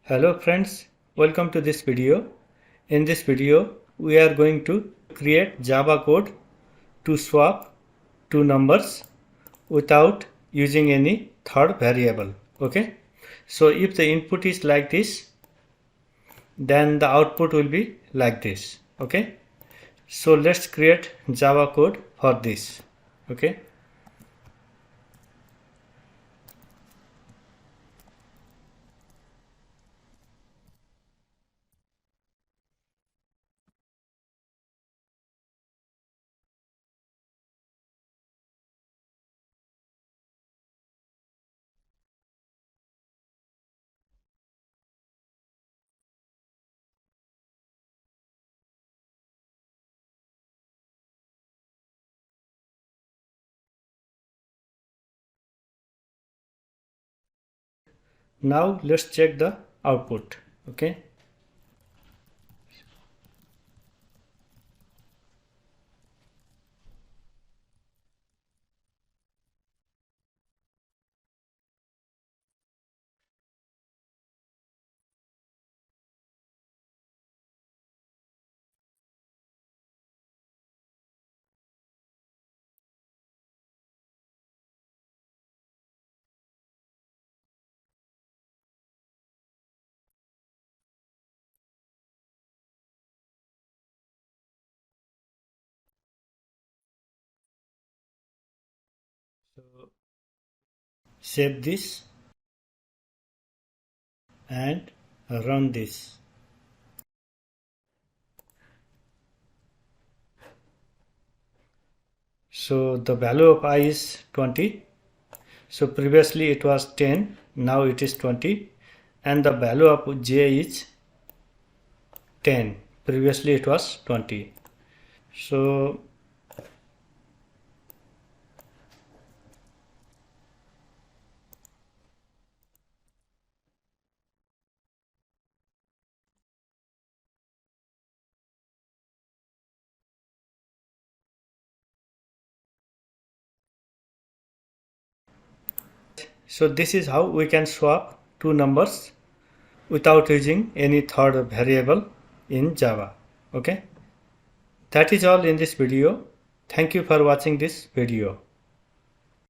Hello friends, welcome to this video. In this video, we are going to create Java code to swap two numbers without using any third variable. Okay, so if the input is like this, then the output will be like this. Okay, so let's create Java code for this. Okay. Now let's check the output. Okay. So save this and run this. So the value of I is 20. So previously it was 10, now it is 20, and the value of j is 10. Previously it was 20. So this is how we can swap two numbers without using any third variable in Java. Okay, that is all in this video. Thank you for watching this video.